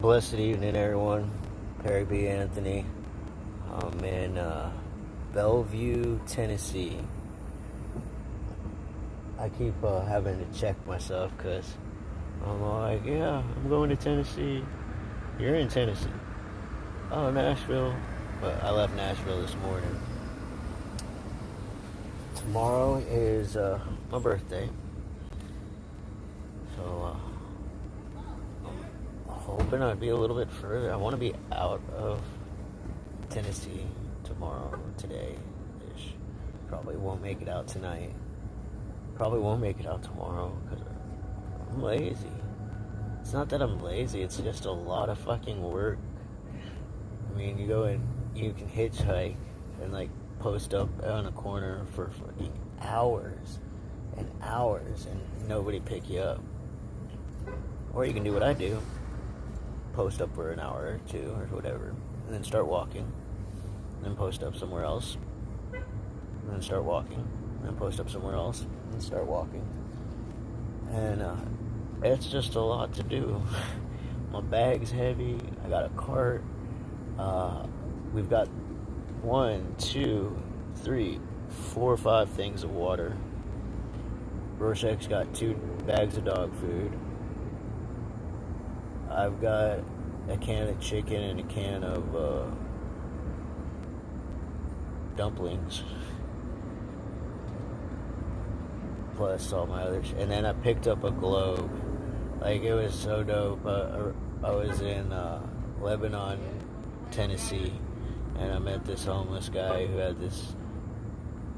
Blessed evening, everyone. Perry B. Anthony. I'm in Bellevue, Tennessee. I keep having to check myself because I'm like, yeah, I'm going to Tennessee. You're in Tennessee. Oh, Nashville. But I left Nashville this morning. Tomorrow is my birthday. So I'm hoping I'd be a little bit further. I want to be out of Tennessee today-ish. Probably won't make it out tonight. Probably won't make it out tomorrow because I'm lazy. It's not that I'm lazy, it's just a lot of fucking work. I mean, you go and you can hitchhike and like post up on a corner for fucking hours and hours and nobody pick you up. Or you can do what I do, post up for an hour or two or whatever, and then start walking, then post up somewhere else, and then start walking, and then post up somewhere else, and then start walking. And it's just a lot to do. My bag's heavy, I got a cart, we've got 1, 2, 3, 4 or 5 things of water. Rorschach's got 2 bags of dog food. I've got a can of chicken and a can of dumplings. Plus all my other shit. And then I picked up a globe. Like, it was so dope. I was in Lebanon, Tennessee, and I met this homeless guy who had this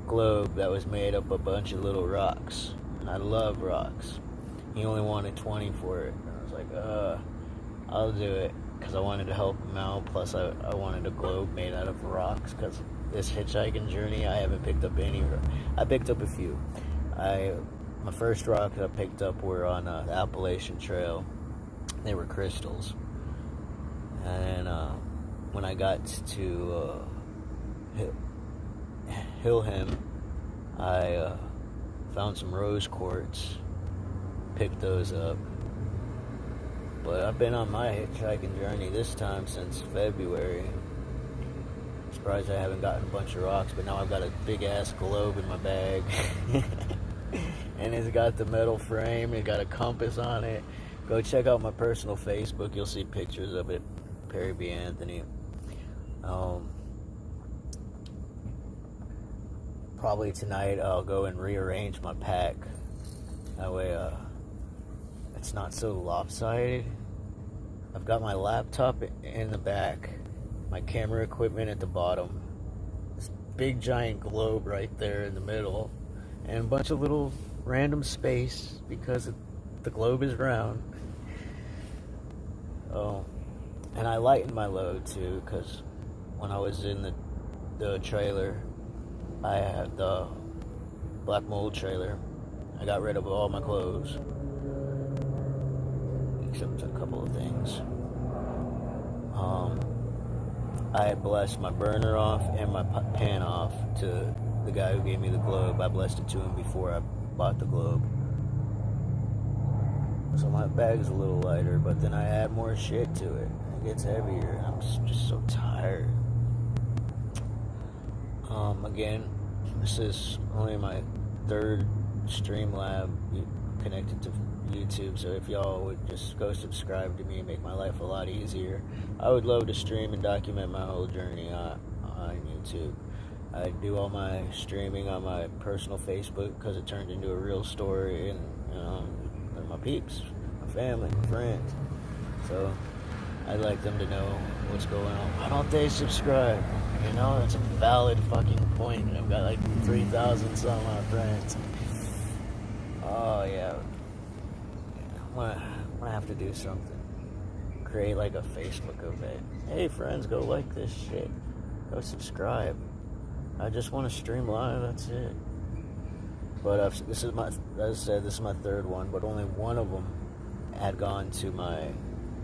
globe that was made up of a bunch of little rocks. And I love rocks. He only wanted 20 for it. And I was like, I'll do it, because I wanted to help him out. Plus I wanted a globe made out of rocks, because this hitchhiking journey I haven't picked up any. I picked up a few. My first rocks I picked up were on the Appalachian Trail. They were crystals. And when I got to Hillham, I found some rose quartz, picked those up. But I've been on my hitchhiking journey this time since February. Surprised I haven't gotten a bunch of rocks, but now I've got a big ass globe in my bag. And it's got the metal frame, it got a compass on it. Go check out my personal Facebook, you'll see pictures of it. Perry B. Anthony. Probably tonight I'll go and rearrange my pack. That way it's not so lopsided. I've got my laptop in the back, my camera equipment at the bottom, this big giant globe right there in the middle, and a bunch of little random space because the globe is round. And I lightened my load too, because when I was in the trailer, I had the Black Mold trailer. I got rid of all my clothes, except a couple of things. I had blessed my burner off and my pan off to the guy who gave me the globe. I blessed it to him before I bought the globe. So my bag's a little lighter, but then I add more shit to it. It gets heavier, and I'm just so tired. Again, this is only my 3rd Streamlab connected to YouTube, so if y'all would just go subscribe to me and make my life a lot easier. I would love to stream and document my whole journey on YouTube. I do all my streaming on my personal Facebook because it turned into a real story, and they're my peeps, my family, my friends. So I'd like them to know what's going on. Why don't they subscribe? That's a valid fucking point. I've got like 3,000 some odd friends. Oh yeah. I'm gonna have to do something. Create like a Facebook event. Hey friends, go like this shit. Go subscribe. I just want to stream live, that's it. But as I said, this is my 3rd one, but only one of them had gone to my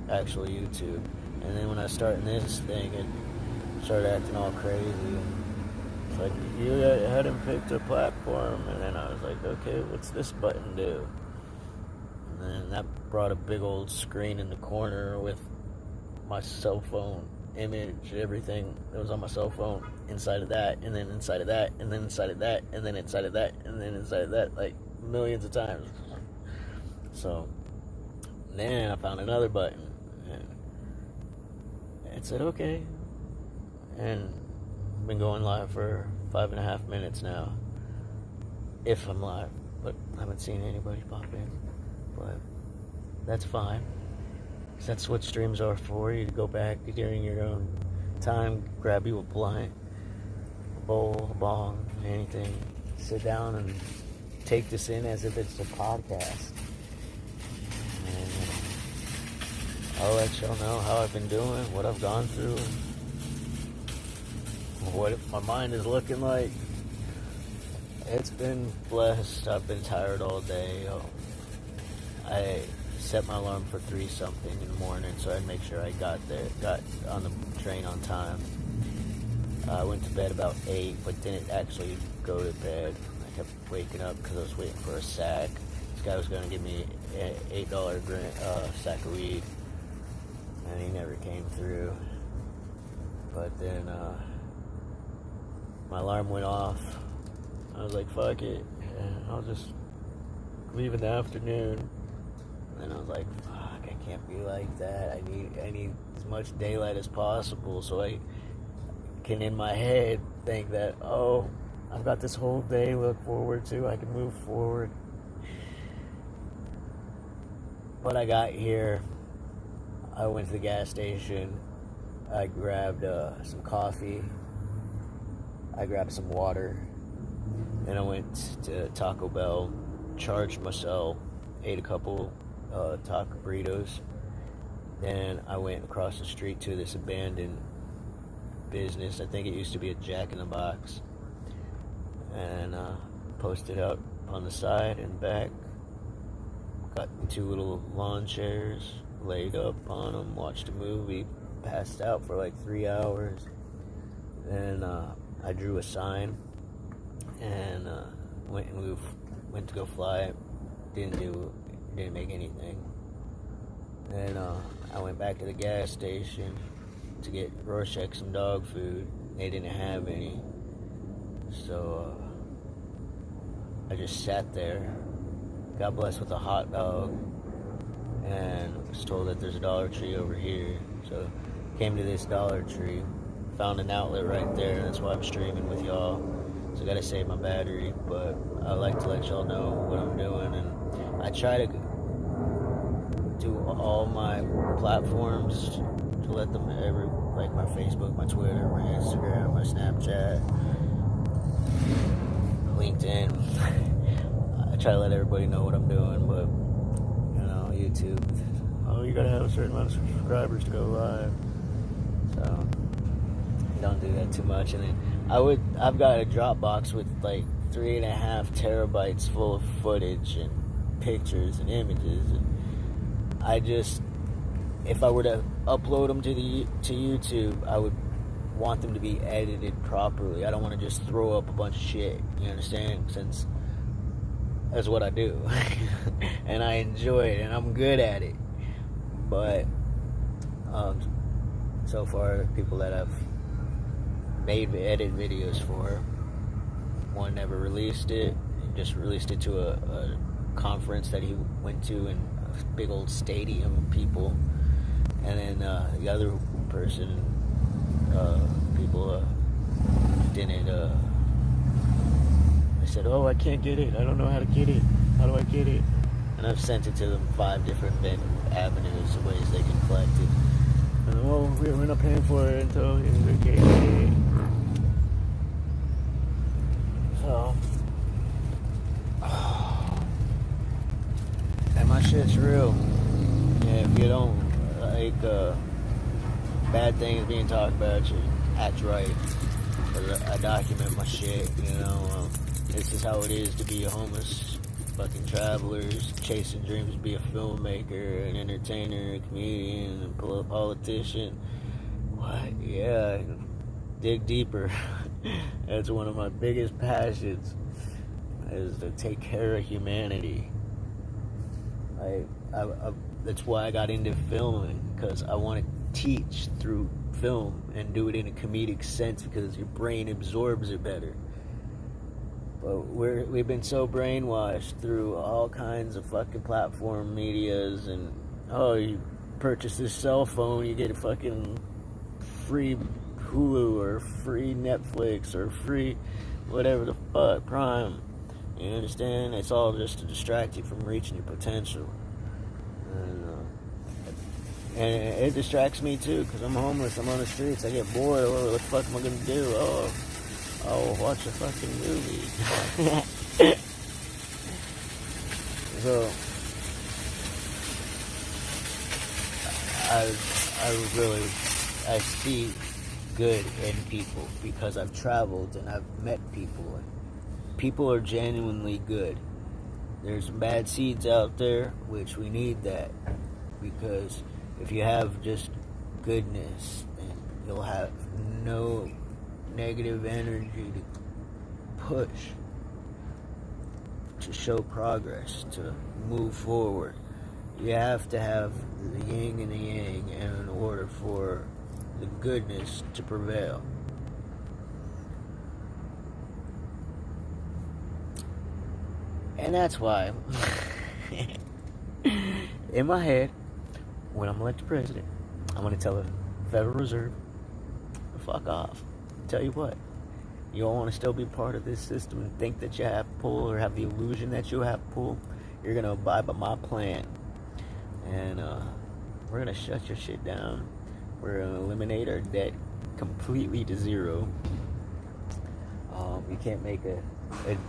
actual YouTube. And then when I started this thing, it started acting all crazy. It's like, you hadn't picked a platform. And then I was like, okay, what's this button do? And then that brought a big old screen in the corner with my cell phone image, everything that was on my cell phone inside of that, and then inside of that, and then inside of that, and then inside of that, and then inside of that, like millions of times. So then I found another button, and it said okay, and I've been going live for 5.5 minutes now, if I'm live, but I haven't seen anybody pop in, but that's fine. That's what streams are for. You go back during your own time, grab you a blunt, a bowl, a bong, anything, sit down and take this in as if it's a podcast. And I'll let y'all know how I've been doing, what I've gone through, what my mind is looking like. It's been blessed. I've been tired all day. I set my alarm for 3-something in the morning, so I'd make sure I got on the train on time. I went to bed about 8, but didn't actually go to bed. I kept waking up because I was waiting for a sack. This guy was going to give me an $8 sack of weed, and he never came through. But then my alarm went off. I was like, fuck it, and I'll just leave in the afternoon. And I was like, fuck, I can't be like that. I need as much daylight as possible so I can, in my head, think that, oh, I've got this whole day to look forward to. I can move forward. When I got here, I went to the gas station. I grabbed some coffee. I grabbed some water. Then I went to Taco Bell, charged myself, ate a couple taco burritos. Then I went across the street to this abandoned business. I think it used to be a Jack in the Box, and posted up on the side and back. Got 2 little lawn chairs, laid up on them, watched a movie, passed out for like 3 hours. Then I drew a sign and went to go fly it. Didn't make anything. Then I went back to the gas station to get Rorschach some dog food. They didn't have any, so I just sat there, got blessed with a hot dog, and was told that there's a Dollar Tree over here. So came to this Dollar Tree, found an outlet right there, and that's why I'm streaming with y'all. So I gotta save my battery, but I like to let y'all know what I'm doing, and I try to do all my platforms to let them like my Facebook, my Twitter, my Instagram, my Snapchat, LinkedIn. I try to let everybody know what I'm doing, but YouTube, you gotta have a certain amount of subscribers to go live. So don't do that too much. And then I've got a Dropbox with like 3.5 terabytes full of footage and pictures and images, and if I were to upload them to YouTube, I would want them to be edited properly. I don't want to just throw up a bunch of shit, you understand? Since that's what I do. And I enjoy it, and I'm good at it. But so far, the people that I've made edit videos for, one never released it. He just released it to a conference that he went to in a big old stadium, people. And then the other person, people didn't. I said, "Oh, I can't get it. I don't know how to get it. How do I get it?" And I've sent it to them 5 different avenues, ways they can collect it. And we're not paying for it until they get it. So, and my shit's real. Yeah, if you don't like bad things being talked about, you act right. I document my shit, this is how it is to be a homeless fucking traveler, chasing dreams to be a filmmaker, an entertainer, a comedian, a politician. What? Yeah, dig deeper. That's one of my biggest passions, is to take care of humanity. That's why I got into filming, because I want to teach through film and do it in a comedic sense because your brain absorbs it better. But we've been so brainwashed through all kinds of fucking platform medias, and you purchase this cell phone, you get a fucking free Hulu or free Netflix or free whatever the fuck, Prime. You understand? It's all just to distract you from reaching your potential. And it distracts me too, because I'm homeless, I'm on the streets, I get bored. What the fuck am I gonna do? I'll watch a fucking movie. So I see good in people because I've traveled and I've met people, and people are genuinely good. There's some bad seeds out there, which we need that, because if you have just goodness, then you'll have no negative energy to push, to show progress, to move forward. You have to have the yin and the yang in order for the goodness to prevail. And that's why, in my head, when I'm elected president, I'm going to tell the Federal Reserve to fuck off. Tell you what, you don't want to still be part of this system and think that you have pull, or have the illusion that you have pull. You're going to abide by my plan. And we're going to shut your shit down. We're going to eliminate our debt completely to zero. You can't make a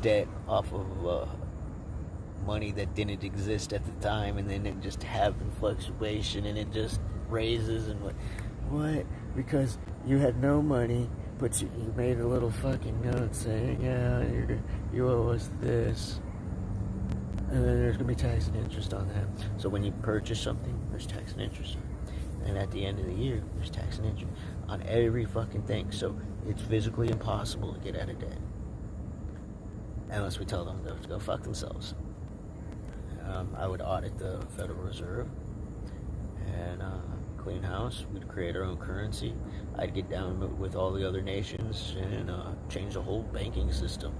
debt off of money that didn't exist at the time, and then it just having fluctuation, and it just raises and what? Because you had no money, but you made a little fucking note saying, yeah, you owe us this. And then there's going to be tax and interest on that. So when you purchase something, there's tax and interest on it. And at the end of the year, there's tax and interest on every fucking thing. So it's physically impossible to get out of debt. Unless we tell them to go fuck themselves. I would audit the Federal Reserve and clean house. We'd create our own currency. I'd get down with all the other nations and change the whole banking system.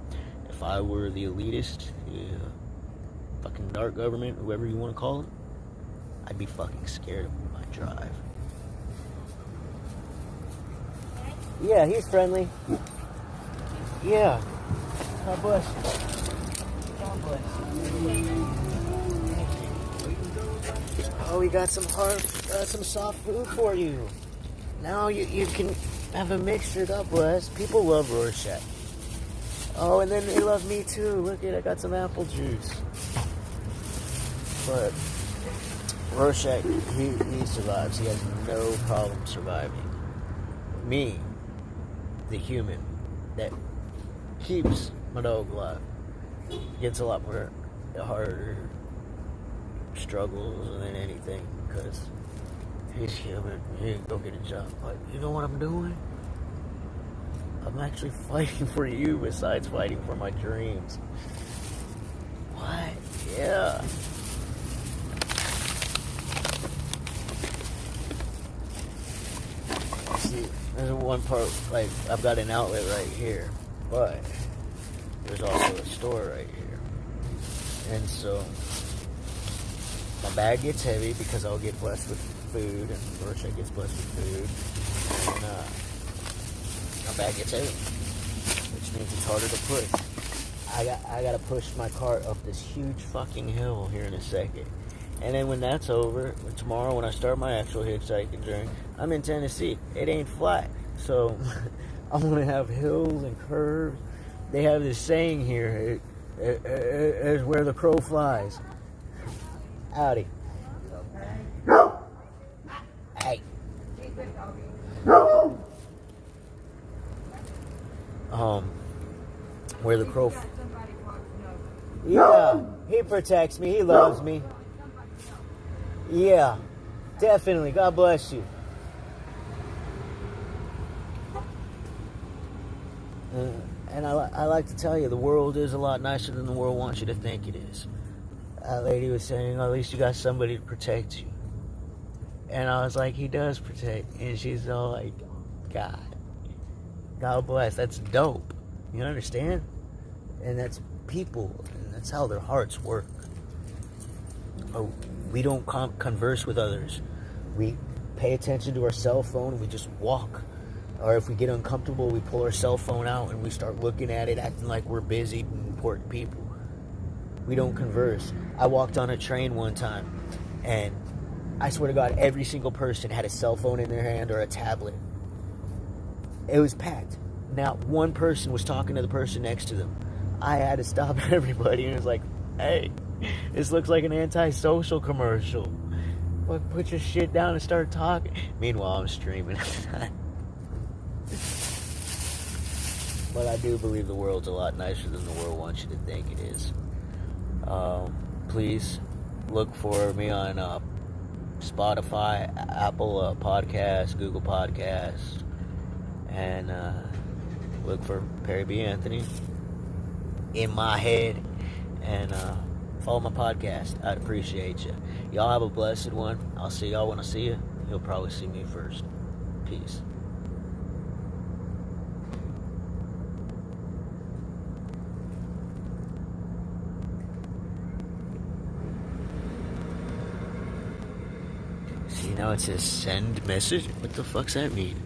If I were the elitist, fucking dark government, whoever you want to call it, I'd be fucking scared of my drive. Yeah, he's friendly. Yeah. God bless you. God bless you. Oh, we got some soft food for you. Now you can have a mixture. God bless. People love Rorschach. Oh, and then they love me too. Look at, I got some apple juice. But Rorschach, he survives. He has no problem surviving. Me, the human that keeps my dog alive, gets a lot more harder struggles than anything, because he's human. He can go get a job. But you know what I'm doing? I'm actually fighting for you besides fighting for my dreams. What? Yeah. See, there's one part, like, I've got an outlet right here, but there's also a store right here. And so my bag gets heavy because I'll get blessed with food, and Rorschach gets blessed with food. And my bag gets heavy, which means it's harder to push. I gotta push my cart up this huge fucking hill here in a second. And then when that's over, tomorrow when I start my actual hitchhiking journey, I'm in Tennessee. It ain't flat. So I'm going to have hills and curves. They have this saying here, it's where the crow flies. Howdy. Hey. Where the crow... Yeah, he protects me. He loves me. Yeah, definitely. God bless you. And I like to tell you, the world is a lot nicer than the world wants you to think it is. That lady was saying, at least you got somebody to protect you. And I was like, he does protect. And she's all like, God bless. That's dope. You understand? And that's people. And that's how their hearts work. Oh, we don't converse with others. We pay attention to our cell phone and we just walk. Or if we get uncomfortable, we pull our cell phone out and we start looking at it, acting like we're busy and important people. We don't converse. I walked on a train one time, and I swear to God, every single person had a cell phone in their hand or a tablet. It was packed. Not one person was talking to the person next to them. I had to stop everybody and it was like, hey, this looks like an antisocial commercial. Fuck, put your shit down and start talking. Meanwhile, I'm streaming. But I do believe the world's a lot nicer than the world wants you to think it is. Please look for me on Spotify, Apple Podcasts, Google Podcasts, and look for Perry B. Anthony in my head, and follow my podcast. I'd appreciate you. Y'all have a blessed one. I'll see y'all when I see you. You'll probably see me first. Peace. See, now it says send message. What the fuck's that mean?